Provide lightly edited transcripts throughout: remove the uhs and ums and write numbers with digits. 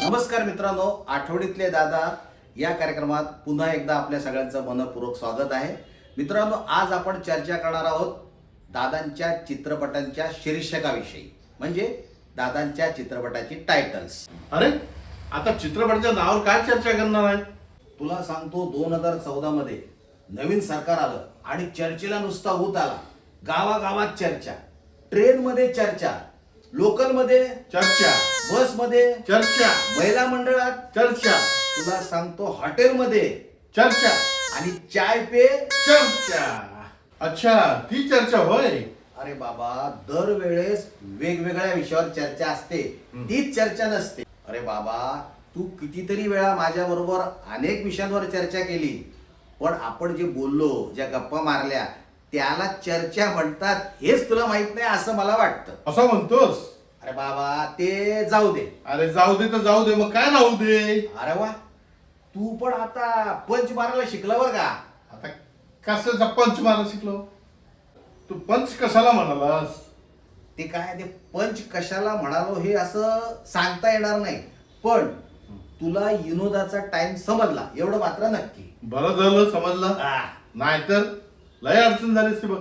नमस्कार मित्रांनो, आठवणीतले दादा या कार्यक्रमात पुन्हा एकदा आपल्या सगळ्यांचं मनपूर्वक स्वागत आहे. मित्रांनो, आज आपण चर्चा करणार आहोत दादांच्या चित्रपटांच्या शीर्षकाविषयी, म्हणजे दादांच्या चित्रपटाची टायटल्स. अरे आता चित्रपटाच्या नावावर काय चर्चा करणार आहे? तुला सांगतो, 2014 मध्ये नवीन सरकार आलं आणि चर्चेला नुसता ऊत आला. गावागावात चर्चा, ट्रेनमध्ये चर्चा, लोकलमध्ये चर्चा, बसमध्ये चर्चा, महिला मंडळात चर्चा, तुला सांगतो हॉटेलमध्ये चर्चा, आणि चाय पे. चर्चा. अच्छा, ती चर्चा होय. अरे बाबा, दरवेळेस वेगवेगळ्या विषयावर चर्चा असते, तीच चर्चा नसते. अरे बाबा, तू कितीतरी वेळा माझ्या बरोबर अनेक विषयांवर चर्चा केली, पण आपण जे बोललो, ज्या गप्पा मारल्या, त्याला चर्चा म्हणतात हेच तुला माहित नाही असं मला वाटतं. असं म्हणतोस? अरे बाबा, ते जाऊ दे. अरे जाऊ दे तर जाऊ दे, मग काय राहू दे. अरे वा, तू पण आता पंच मारायला शिकला बर का? आता कशाचा पंच मारा शिकलो? तू पंच कशाला म्हणालास? ते काय, ते पंच कशाला म्हणालो हे असं सांगता येणार नाही, पण तुला विनोदाचा टाइम समजला एवढं मात्र नक्की. बरं झालं समजलं, नाहीतर लय अडचण झाली असती बघ.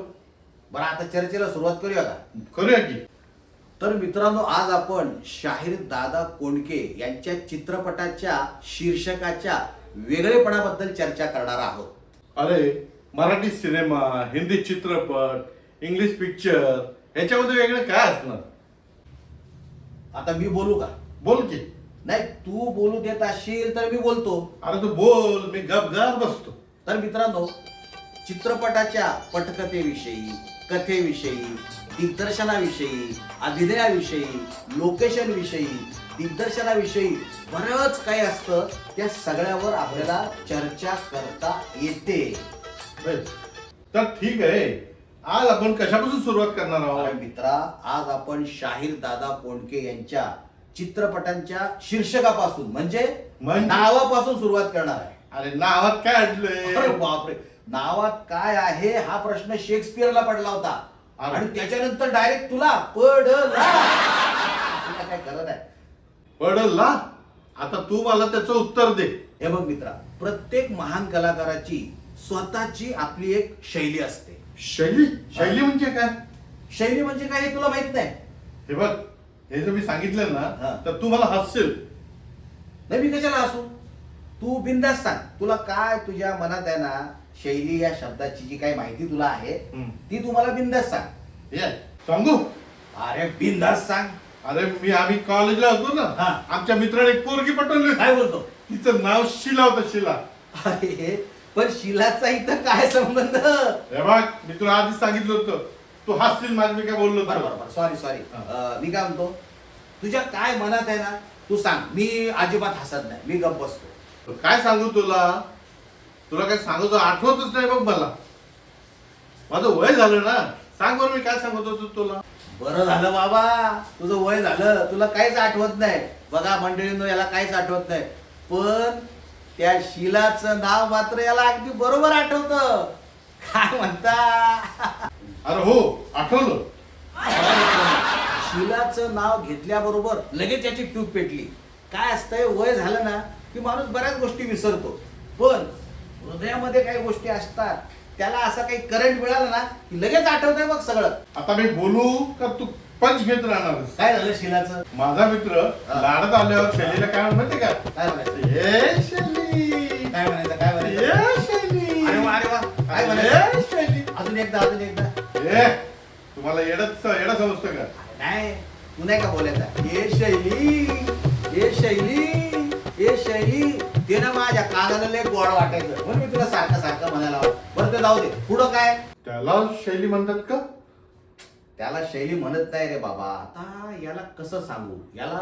बरं, आता चर्चेला सुरुवात करूया का? करूया की. तर मित्रांनो, आज आपण शाहीर दादा कोंडके यांच्या चित्रपटाच्या शीर्षकाच्या वेगळेपणाबद्दल चर्चा करणार आहोत. अरे मराठी सिनेमा, हिंदी चित्रपट, इंग्लिश पिक्चर ह्याच्यामध्ये वेगळं काय असणार? आता मी बोलू का? बोल की. नाही, तू बोलू देत असशील तर मी बोलतो. अरे तू बोल, मी गपगार बसतो. तर मित्रांनो, चित्रपटाच्या पटकथेविषयी, कथेविषयी, दिग्दर्शनाविषयी, अभिनयाविषयी, लोकेशनविषयी, दिग्दर्शनाविषयी बरंच काही असतं. त्या सगळ्यावर आपल्याला चर्चा करता येते. तर ठीक आहे, आज आपण कशापासून सुरुवात करणार अरे आहोत? मित्रा, आज आपण शाहीर दादा कोंडके यांच्या चित्रपटांच्या शीर्षकापासून म्हणजे नावापासून सुरुवात करणार आहे. अरे नावात काय अडलंय? अरे बापरे, नावात काय आहे हा प्रश्न शेक्सपियरला पडला होता, आणि त्याच्यानंतर डायरेक्ट तुला पडला. काय करत आहे? पडला. आता तू मला त्याचं उत्तर दे. हे बघ मित्रा, प्रत्येक महान कलाकाराची स्वतःची आपली एक शैली असते. शैली? शैली म्हणजे काय? शैली म्हणजे काय हे तुला माहित नाही? हे बघ, हे जर मी सांगितलं हा. ना तर तू मला हसशील. नाही, मी कशाला असू? तू बिंदास सांग, तुला काय तुझ्या मनात आहे ना, शैली या शब्दाची जी काही माहिती तुला आहे ती तू मला बिंदास सांग. ये सांगू? अरे बिंदास सांग. अरे आम्ही कॉलेजला होतो ना, हा. आमच्या मित्राने एक पोरगी पटवली. काय बोलतो? तिचं नाव शिला होतं, शिला. अरे पण शिलाचा इथं काय संबंध? हे बघ, मी तुला आधीच सांगितलं होतं, तू हसशील माझं मी काय बोललो तर. बरोबर, सॉरी. मी काय म्हणतो, तुझ्या काय मनात आहे ना तू सांग. मी अजिबात हसत नाही, मी गप्प बसतो. काय सांगू तुला? तुला काय सांगतो आठवतच नाही बघ मला. माझं वय झालं ना. सांग बरं, मी काय सांगत होतो तुला? बरं झालं बाबा, तुझं वय झालं, तुला काहीच आठवत नाही. बघा मंडळींनो, याला काहीच आठवत नाही, पण त्या शिलाचं नाव मात्र याला अगदी बरोबर आठवतं. काय म्हणता? अरे हो, आठवलं. शिलाचं नाव घेतल्याबरोबर लगेच याची ट्यूब पेटली. काय असतंय, वय झालं ना की माणूस बऱ्याच गोष्टी विसरतो, पण हृदयामध्ये काही गोष्टी असतात, त्याला असं काही करंट मिळालं ना की लगेच आठवतंय बघ सगळं. आता मी बोलू का तू पंच घेत राहणार? काय झालं शिलाचं? माझा मित्र लाडत आल्यावर शैलीला काय म्हणते का? काय म्हणायचं? हे शैली. काय म्हणायचं? काय म्हणायचं? हे शैली. अरे वा, अरे वा. काय हे म्हणायचं? शैली. अजून एकदा. हे तुम्हाला येडा समजतं का? नाही, तू नाही का बोलायचा? ये शैली, ये शैली, ये शैली. ते ना माझ्या कानाला लय गोड वाटायचं, म्हणून मी तुला सारखं म्हणायला हवं. बरं, ते जाऊ दे. पुढं काय? त्याला शैली म्हणतात का? त्याला शैली म्हणत नाही रे बाबा. आता याला कसं सांगू, याला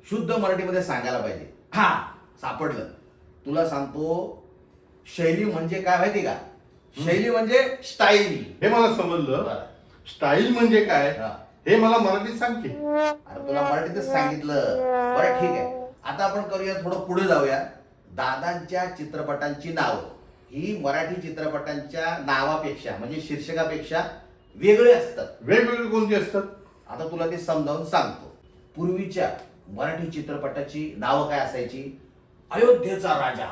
शुद्ध मराठीमध्ये सांगायला पाहिजे. हा, सापडलं. तुला सांगतो, शैली म्हणजे काय माहिती का? शैली म्हणजे स्टाईल. हे मला समजलं. बरं. स्टाईल म्हणजे काय हा. हे मला मराठीत सांग की. अरे तुला मराठीतच सांगितलं. बरं ठीक आहे, आता आपण करूया, थोडं पुढे जाऊया. दादांच्या चित्रपटांची नावं ही मराठी चित्रपटांच्या नावापेक्षा म्हणजे शीर्षकापेक्षा वेगळे असतात. वेगवेगळे कोणते असतात? आता तुला ते समजावून सांगतो. पूर्वीच्या मराठी चित्रपटाची नावं काय असायची? अयोध्येचा राजा,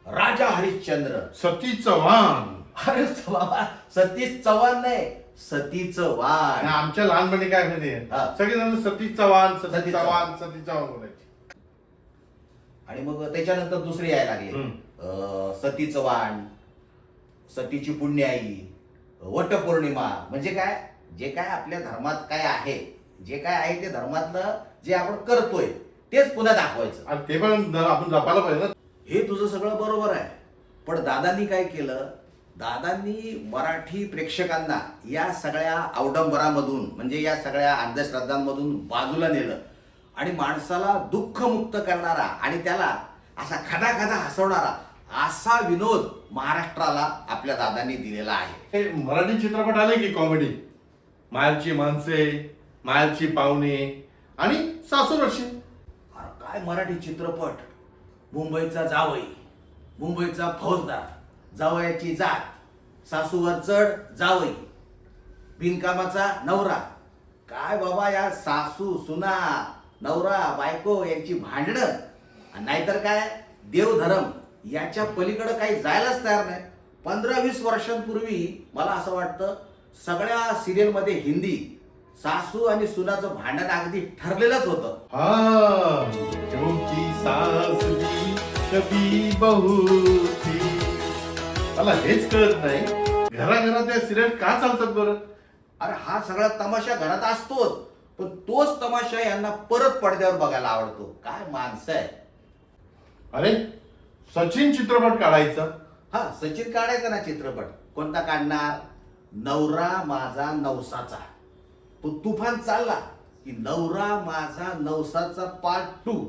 राजा हरिश्चंद्र, सती चव्हाण. अरे बाबा सतीश चव्हाण नाही, सतीचं वाण. आणि आमच्या लहानपणी काय माहिती हा. सगळेजण सती चव्हाण, सती सती चव्हाण, सती चव्हाण बोलायचे. आणि मग त्याच्यानंतर दुसरे यायला लागले, सतीचं वाण, सतीची पुण्याई, वटपौर्णिमा. म्हणजे काय, जे काय आपल्या धर्मात काय आहे, जे काय आहे ते धर्मातलं जे आपण करतोय तेच पुन्हा दाखवायचं. आणि ते पण आपण जपायला पाहिजे ना. हे तुझं सगळं बरोबर आहे, पण दादांनी काय केलं? दादांनी मराठी प्रेक्षकांना या सगळ्या अवडंबरामधून, म्हणजे या सगळ्या अंधश्रद्धांमधून बाजूला नेलं आणि माणसाला दुःखमुक्त करणारा आणि त्याला असा खदा हसवणारा असा विनोद महाराष्ट्राला आपल्या दादांनी दिलेला आहे. हे मराठी चित्रपट आले की कॉमेडी, मायरची माणसे, मायरची पाहुणे आणि सासूरशी. अरे काय मराठी चित्रपट! मुंबईचा जावई, मुंबईचा फौजदार, जावयाची जात, सासूवर चढ जावई, बिनकामाचा नवरा. काय बाबा, या सासू सुना नवरा बायको यांची भांडणं, नाहीतर काय देवधर्म, याच्या पलीकडे काही जायलाच तयार नाही. 15-20 वर्षांपूर्वी मला असं वाटतं सगळ्या सिरियलमध्ये हिंदी सासू आणि सुनाचं भांडण अगदी ठरलेलंच होतं. हाँ, क्योंकि सास भी कभी बहू थी. मला हेच कळत नाही, घराघरात त्या सिरियल का चालतात बरं? अरे हा सगळा तमाशा घरात असतोच, पण तोच तमाशा यांना परत पडद्यावर बघायला आवडतो. काय माणसं आहे! अरे सचिन चित्रपट काढायचा. हा सचिन काढायचा ना चित्रपट. कोणता काढणार? नवरा माझा नवसाचा. तो तुफान चालला की नवरा माझा नवसाचा पार्ट 2.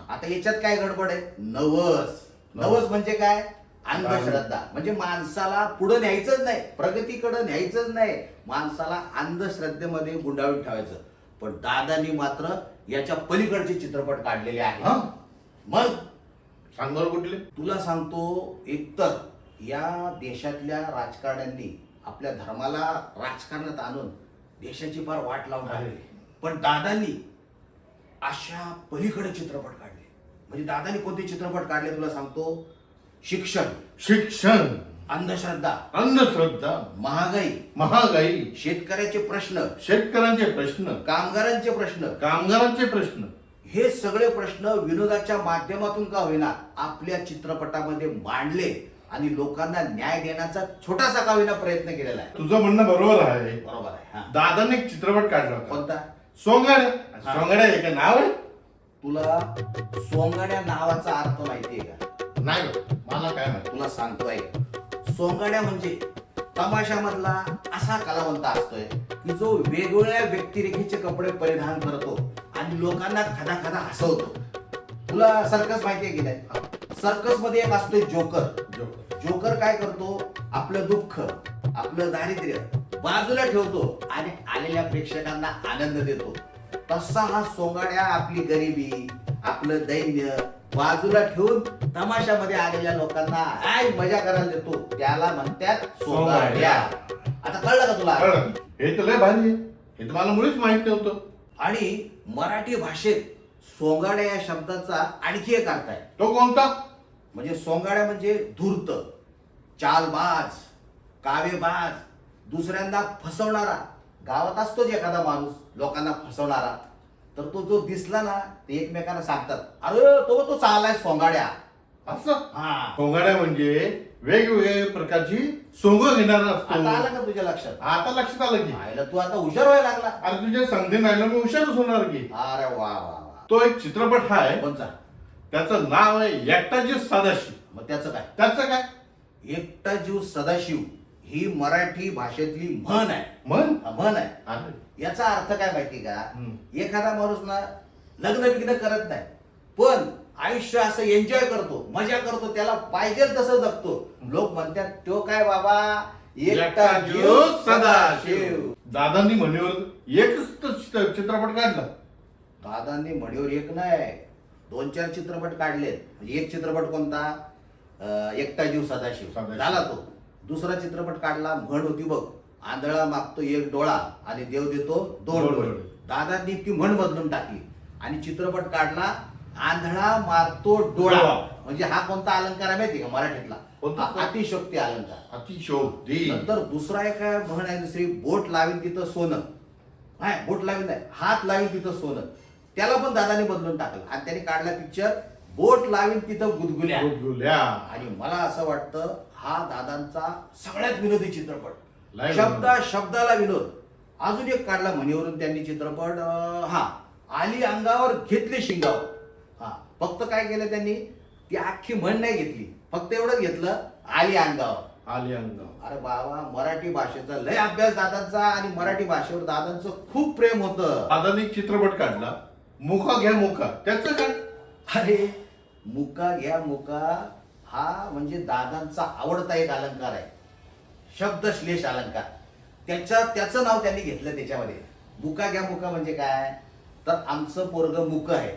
आता याच्यात काय गडबड आहे? नवस. नवस म्हणजे काय? अंधश्रद्धा. म्हणजे माणसाला पुढे न्यायचंच नाही, प्रगतीकडे न्यायचंच नाही, माणसाला अंधश्रद्धेमध्ये गुंडाळून ठेवायचं. पण दादांनी मात्र याच्या पलीकडचे चित्रपट काढलेले हा? आहेत. मग सांग बरं कुठले? तुला सांगतो, एकतर या देशातल्या राजकारण्यांनी आपल्या धर्माला राजकारणात आणून देशाची फार वाट लावून टाकली, पण दादांनी अशा पलीकडे चित्रपट काढले. म्हणजे दादांनी कोणते चित्रपट काढले तुला सांगतो? शिक्षण, शिक्षण, अंधश्रद्धा, अंधश्रद्धा, महागाई, महागाई, शेतकऱ्याचे प्रश्न, शेतकऱ्यांचे प्रश्न, कामगारांचे प्रश्न, कामगारांचे प्रश्न. हे सगळे प्रश्न विनोदाच्या माध्यमातून का होईना आपल्या चित्रपटामध्ये मांडले आणि लोकांना न्याय देण्याचा छोटासा का होईना प्रयत्न केलेला आहे. तुझं म्हणणं बरोबर आहे. बरोबर आहे. हा. दादाने एक चित्रपट काढला होता. कोणता? सोंगाड्या. हा. सोंगाड्या एक नाव आहे? तुला सोंगाड्या नावाचा अर्थ माहितीये का? नाही, मला काय माहिती. तुला सांगतोय, सोंगाड्या म्हणजे तमाशामधला असा कलावंत असतोय की जो वेगवेगळ्या व्यक्तिरेखेचे कपडे परिधान करतो आणि लोकांना खदा हसवतो. तुला सर्कस माहितीये की नाही? सर्कस मध्ये एक असतोय जोकर. जोकर काय करतो? आपलं दुःख, आपलं दारिद्र्य बाजूला ठेवतो आणि आलेल्या प्रेक्षकांना आनंद देतो. तसा हा सोंगाड्या आपली गरिबी, आपलं दैन्य बाजूला ठेवून तमाशामध्ये आलेल्या लोकांना काय मजा करायला देतो. त्याला म्हणतात सोंगाड्या. आता कळलं का तुला? कळलं. हे तर लय भारी आहे. हे तर मला मुळीच माहित नव्हतं. आणि मराठी भाषेत सोंगाड्या या शब्दाचा आणखी एक अर्थ आहे. तो कोणता? म्हणजे सोंगाड्या म्हणजे धूर्त, चालबाज, कावेबाज, दुसऱ्यांदा फसवणारा. गावात असतोच एखादा माणूस लोकांना फसवणारा, तर तो जो दिसला ना ते एकमेकांना सांगतात, अरे तो चाललाय सोंगाड्या. असं? हा. सोंगाड्या म्हणजे वेगवेगळ्या प्रकारची सोंग घेणारा आता आलं असतो. का तुझ्या लक्षात? आता लक्षात आलं की. आयला तू आता हुशार व्हायला लागला. अरे तुझ्या संधी राहिलं मी हुशारच होणार की. अरे वा वा वा. तो एक चित्रपट आहे, कोणचा? त्याचं नाव आहे एकटा जीव सदाशिव. मग त्याचं काय? त्याचं काय? एकटा जीव सदाशिव ही मराठी भाषेतली म्हण आहे. म्हण? म्हण आहे. अरे, याचा अर्थ काय माहिती का? हम्म. एखादा माणूस ना लग्न करत नाही, पण आयुष्य असं एन्जॉय करतो, मजा करतो, त्याला पाहिजे तसं जगतो. लोक म्हणतात तो काय बाबा एकटा जीव सदाशिव. दादांनी म्हणीवर एकच तर चित्रपट काढला. दादांनी म्हणीवर एक नाही 2-4 चित्रपट काढलेत. म्हणजे एक चित्रपट कोणता? एकटा जीव सदाशिव सदाशिव. झाला तो. दुसरा चित्रपट काढला, म्हण होती बघ, आंधळा मागतो एक डोळा आणि देव देतो 2 डोळे. दादांनी ती म्हण बदलून टाकली आणि चित्रपट काढला आंधळा मारतो डोळा. डोळा. म्हणजे हा कोणता अलंकार आहे माहिती का मराठीतला? कोणता? अतिशोक्ती अलंकार. अतिशोक्ती. नंतर दुसरा एक म्हण आहे दुसरी, बोट लावीन तिथं सोनं. हाय, बोट लावीन नाही, हात लावीन तिथं सोनं. त्याला पण दादाने बदलून टाकलं आणि त्याने काढला पिक्चर बोट लावीन तिथं गुदगुल्या. गुदगुल्या. आणि मला असं वाटतं हा दादांचा सगळ्यात विनोदी चित्रपट, Live शब्दाला विनोद. अजून एक काढला म्हणीवरून त्यांनी चित्रपट, हा, आली अंगावर घेतली शिंगावर. हा, फक्त काय केलं त्यांनी, ती अख्खी म्हण नाही घेतली, फक्त एवढंच घेतलं, आली अंगावर. आली अंगावर. अरे बाबा, मराठी भाषेचा लय अभ्यास दादांचा आणि मराठी भाषेवर दादांचं खूप प्रेम होतं. दादाने एक चित्रपट काढला, मुका घ्या मुका. त्याचं काय? अरे मुका घ्या मुका हा म्हणजे दादांचा आवडता एक अलंकार आहे, शब्दश्लेष अलंकार. त्याचं नाव त्यांनी घेतलं त्याच्यामध्ये. मुका घ्या मुका म्हणजे काय, तर आमचं पोरग मुक आहे,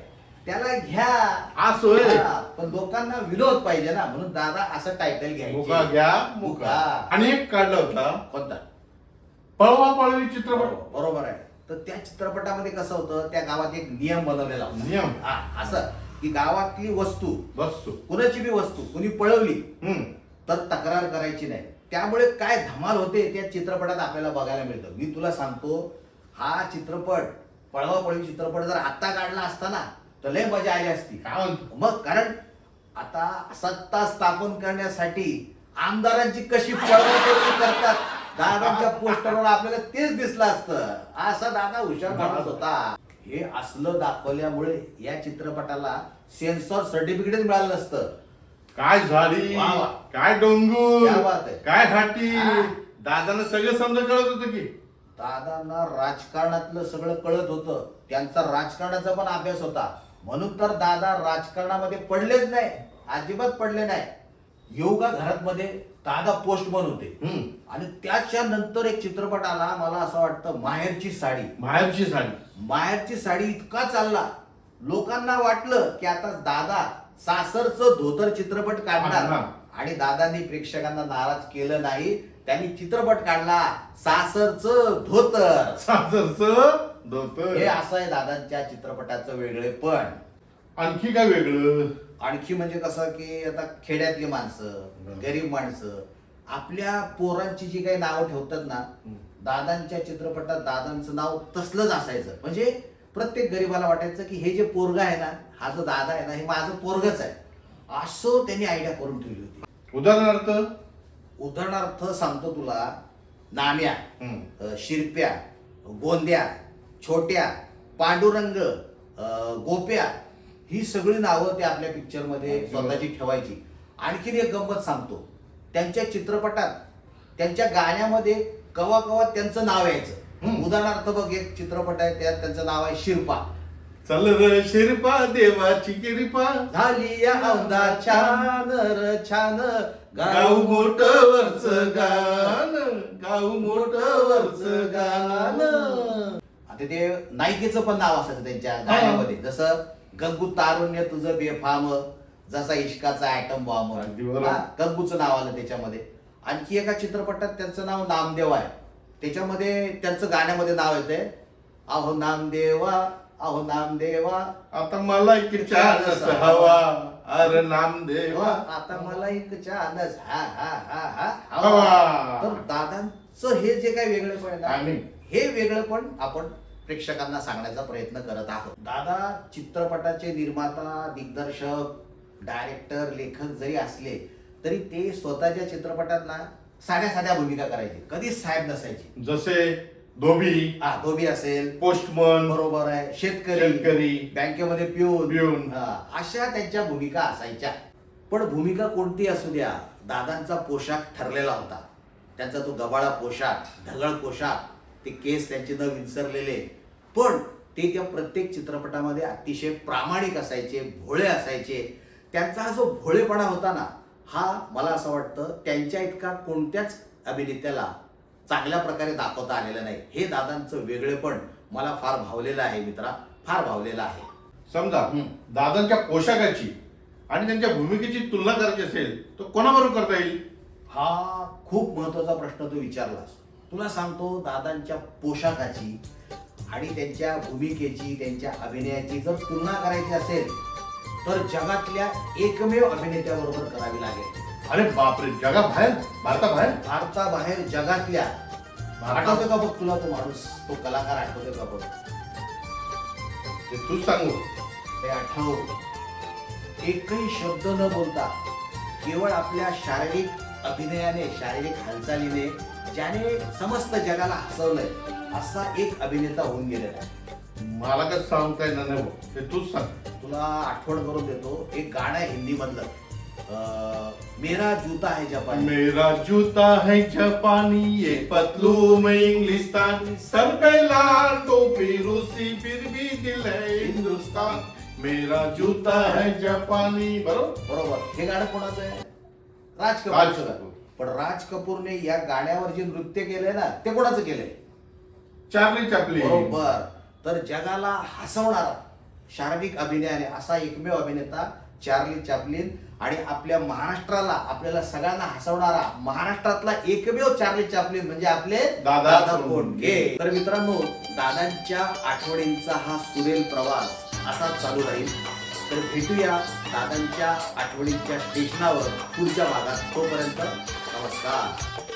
त्याला घ्या. असं हा, पण लोकांना विनोद पाहिजे ना, म्हणून दादा असं टायटल मुका घ्यायचे. घ्या मुका. आणि एक काढला होता कोणता? पळवा पळवी चित्रपट. बरोबर आहे. तर त्या चित्रपटामध्ये कसं होतं, त्या गावात एक नियम बनवलेला होता. नियम. हा, असं की गावातली वस्तू, वस्तू, कुणाची बी वस्तू कुणी पळवली हम्म, तर तक्रार करायची नाही. त्यामुळे काय धमाल होते त्या चित्रपटात आपल्याला बघायला मिळतं. मी तुला सांगतो, हा चित्रपट पळवा पळवी चित्रपट जर आता काढला असता ना तर लय मजा आली असती. काय म्हणतो? मग कारण आता सत्ता स्थापन करण्यासाठी आमदारांची कशी पळवापळवी करतात, दादांच्या पोस्टरवर आपल्याला तेच दिसलं असतं. असा दादा हुशार माणूस होता. हे असलं दाखवल्यामुळे या चित्रपटाला सेन्सॉर सर्टिफिकेटच मिळालं नसतं. काय झाडी, वा वा. काय डोंगर, क्या बात आहे. काय घाटी. हा. दादानं सगळं समजा कळत होतं की. दादांना राजकारणातलं सगळं कळत होतं, त्यांचा राजकारणाचा पण अभ्यास होता. म्हणून तर दादा राजकारणामध्ये पडलेच नाही, अजिबात पडले नाही. योगा घरात मध्ये दादा पोस्टमन होते. आणि त्याच्या नंतर एक चित्रपट आला, मला असं वाटतं माहेरची साडी. माहेरची साडी. माहेरची साडी इतका चालला, लोकांना वाटलं की आता दादा सासरचं धोतर चित्रपट काढणार. हा. आणि दादांनी प्रेक्षकांना नाराज केलं नाही, त्यांनी चित्रपट काढला सासरचं धोतर. सासरचं धोतर. हे असं आहे दादांच्या चित्रपटाचं वेगळेपण. आणखी काय वेगळं? आणखी म्हणजे कसं की आता खेड्यातली माणसं, गरीब माणसं आपल्या पोरांची जी काही नावं ठेवतात ना, दादांच्या चित्रपटात दादांचं नाव तसलंच असायचं. म्हणजे प्रत्येक गरीबाला वाटायचं की हे जे पोरग आहे ना, हा जो दादा आहे ना, हे माझं पोरगच आहे, असं त्यांनी आयडिया करून ठेवली होती. उदाहरणार्थ सांगतो तुला, नाम्या, शिरप्या, गोंद्या, छोट्या, पांडुरंग, गोप्या, ही सगळी नावं ते आपल्या पिक्चर मध्ये स्वतःची ठेवायची. आणखीन एक गंमत सांगतो, त्यांच्या चित्रपटात त्यांच्या गाण्यामध्ये कवा कवा त्यांचं नाव यायचं. उदाहरणार्थ बघ, एक चित्रपट आहे त्यात त्यांचं नाव आहे शिरपा. चल र शिरपा देवाची कृपा, झाली या औंधा छान र छान, गाव मोठवरच गान, गाव मोठवरच गान. आता ते नायिकेचं पण नाव असायचं त्यांच्या गाण्यामध्ये, जसं गंगू तारुण्य तुझं बेफाम, जसा इश्काचा ऍटम बॉम्ब, गंगूचं नाव आलं त्याच्यामध्ये. आणखी एका चित्रपटात त्यांचं नाव नामदेव आहे, त्याच्यामध्ये त्यांचं गाण्यामध्ये नाव येतंय, अहो नामदेवा, अहो नामदेवा, आता मला एक चानस हवा, अरे नामदेवा, आता मला एक चानस हा हा हा हा हवा. तर दादांचं हे जे काही वेगळेपण आहे आणि ना, हे वेगळेपण आपण प्रेक्षकांना सांगण्याचा प्रयत्न करत आहोत. दादा चित्रपटाचे निर्माता, दिग्दर्शक, डायरेक्टर, लेखक जरी असले तरी ते स्वतःच्या चित्रपटात ना साध्या साध्या भूमिका करायचे, कधीच साहेब नसायचे. जसे धोबी, धोबी असेल, पोस्टमन, बरोबर आहे, शेतकरी, बँकेमध्ये पिऊन, अशा त्यांच्या भूमिका असायच्या. पण भूमिका कोणती असू द्या, दादांचा पोशाख ठरलेला होता. त्यांचा तो गबाळा पोशाख, ढगळ पोशाख, ते केस त्यांचे न विंचरलेले, पण ते त्या प्रत्येक चित्रपटामध्ये अतिशय प्रामाणिक असायचे, भोळे असायचे. त्यांचा हा जो भोळेपणा होता ना, हा मला असं वाटतं त्यांच्या इतका कोणत्याच अभिनेत्याला चांगल्या प्रकारे दाखवता आलेलं नाही. हे दादांचं वेगळेपण मला फार भावलेलं आहे मित्रा, फार भावलेलं आहे. समजा दादांच्या पोशाखाची आणि त्यांच्या भूमिकेची तुलना करायची असेल तर कोणाबरोबर करता येईल? हा खूप महत्वाचा प्रश्न तू विचारलास. तुला सांगतो, दादांच्या पोशाखाची आणि त्यांच्या भूमिकेची त्यांच्या अभिनयाची जर तुलना करायची असेल तर जगातल्या एकमेव अभिनेत्याबरोबर करावी लागेल. अरे बापरे, जगाबाहेर, भारताबाहेर? भारताबाहेर, जगातल्या. आठवते का बघ तुला तो माणूस, तो कलाकार आठवते का बघ? ते तूच सांगू. ते आठव. एकही शब्द न बोलता केवळ आपल्या शारीरिक अभिनयाने, शारीरिक हालचालीने ज्याने समस्त जगाला हसवलंय असा एक अभिनेता होऊन गेलेला आहे. मला काय सांगता येणार नाही भाऊ. ते तूच सांग. तुला आठवण करून देतो. एक गाणं आहे हिंदी मधलं, मेरा जूता है जापानी. मेरा जूता है जापानी, ये पतलू में इंग्लिस्तानी, सर पे लाल टोपी रूसी, फिर भी दिल है हिंदुस्तान. मेरा जूता है जापानी. बरोबर. हे गाणं कोणाचं आहे? राज राज कपूर. कपूर. पण राज कपूरने या गाण्यावर जे नृत्य केलंय ना ते कोणाचं केलंय? Charlie Chaplin. बरोबर. तर जगाला हसवणारा शारीरिक अभिनयाने असा एकमेव अभिनेता चार्ली चॅपलिन. आणि आपल्या महाराष्ट्राला, आपल्याला सगळ्यांना हसवणारा महाराष्ट्रातला एकमेव चार्ली चॅपलिन म्हणजे आपले दादा कोंडके. तर मित्रांनो, दादांच्या आठवणींचा हा सुरेल प्रवास असाच चालू राहील. तर भेटूया दादांच्या आठवणींच्या स्टेशनावर पुढच्या भागात. तोपर्यंत नमस्कार.